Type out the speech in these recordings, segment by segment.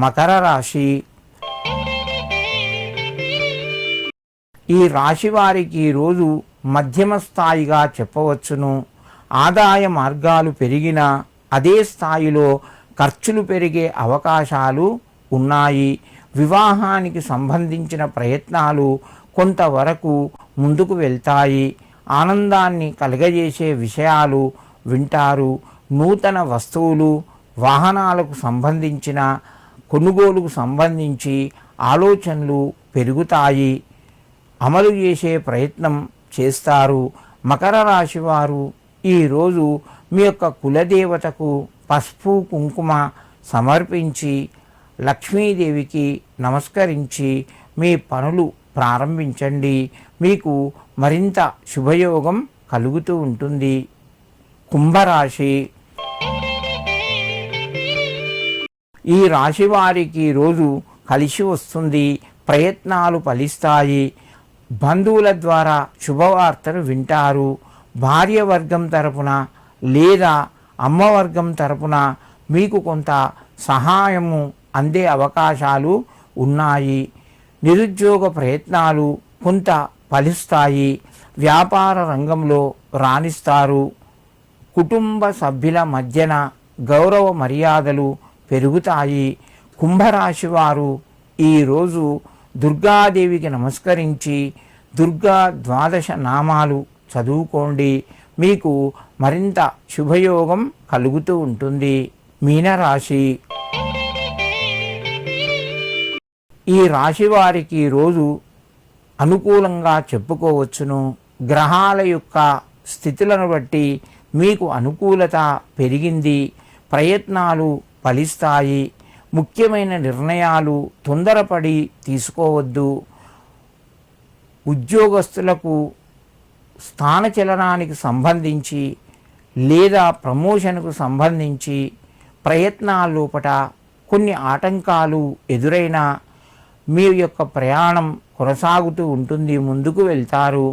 మకర రాశి. ఈ రాశి వారికి ఈరోజు మధ్యమ స్థాయిగా చెప్పవచ్చును. ఆదాయ మార్గాలు పెరిగినా అదే స్థాయిలో ఖర్చులు పెరిగే అవకాశాలు ఉన్నాయి. వివాహానికి సంబంధించిన ప్రయత్నాలు కొంతవరకు ముందుకు వెళ్తాయి. ఆనందాన్ని కలుగజేసే విషయాలు వింటారు. నూతన వస్తువులు, వాహనాలకు సంబంధించిన కొనుగోలుకు సంబంధించి ఆలోచనలు పెరుగుతాయి. అమలు చేసే ప్రయత్నం చేస్తారు. మకర రాశి వారు ఈరోజు మీ యొక్క కులదేవతకు పసుపు కుంకుమ సమర్పించి లక్ష్మీదేవికి నమస్కరించి మీ పనులు ప్రారంభించండి. మీకు మరింత శుభయోగం కలుగుతూ ఉంటుంది. కుంభరాశి. ఈ రాశి వారికి ఈరోజు కలిసి వస్తుంది. ప్రయత్నాలు ఫలిస్తాయి. బంధువుల ద్వారా శుభవార్తలు వింటారు. భార్య వర్గం తరపున లేదా అమ్మవర్గం తరపున మీకు కొంత సహాయము అందే అవకాశాలు ఉన్నాయి. నిరుద్యోగ ప్రయత్నాలు కొంత ఫలిస్తాయి. వ్యాపార రంగంలో రాణిస్తారు. కుటుంబ సభ్యుల మధ్యన గౌరవ మర్యాదలు పెరుగుతాయి. కుంభరాశి వారు ఈరోజు దుర్గాదేవికి నమస్కరించి దుర్గా ద్వాదశ నామాలు చదువుకోండి. మీకు మరింత శుభయోగం కలుగుతూ ఉంటుంది. మీనరాశి. ఈ రాశి వారికి ఈరోజు అనుకూలంగా చెప్పుకోవచ్చును. గ్రహాల యొక్క స్థితులను బట్టి మీకు అనుకూలత పెరిగింది. ప్రయత్నాలు ఫలిస్తాయి. ముఖ్యమైన నిర్ణయాలు తొందరపడి తీసుకోవద్దు. ఉద్యోగస్తులకు స్థానచలనానికి సంబంధించి లేదా ప్రమోషన్కు సంబంధించి ప్రయత్నాల లోపట కొన్ని ఆటంకాలు ఎదురైనా మీ యొక్క ప్రయాణం కొనసాగుతూ ఉంటుంది. ముందుకు వెళ్తారు.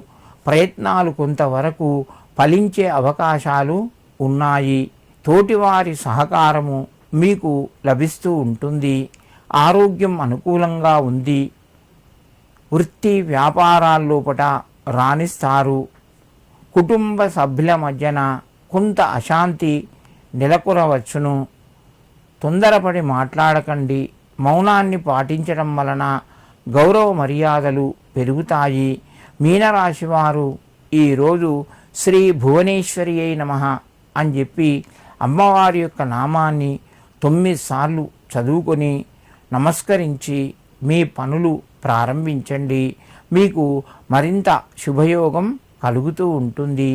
ప్రయత్నాలు కొంతవరకు ఫలించే అవకాశాలు ఉన్నాయి. తోటివారి సహకారము మీకు లభిస్తూ ఉంటుంది. ఆరోగ్యం అనుకూలంగా ఉంది. వృత్తి వ్యాపారాల్లోపట రాణిస్తారు. కుటుంబ సభ్యుల మధ్యన కొంత అశాంతి నెలకొనవచ్చును. తొందరపడి మాట్లాడకండి. మౌనాన్ని పాటించడం వలన గౌరవ మర్యాదలు పెరుగుతాయి. మీనరాశి వారు ఈరోజు శ్రీ భువనేశ్వరి అయి నమః అని చెప్పి అమ్మవారి యొక్క నామాన్ని 9 సార్లు చదువుకొని నమస్కరించి మీ పనులు ప్రారంభించండి. మీకు మరింత శుభయోగం కలుగుతూ ఉంటుంది.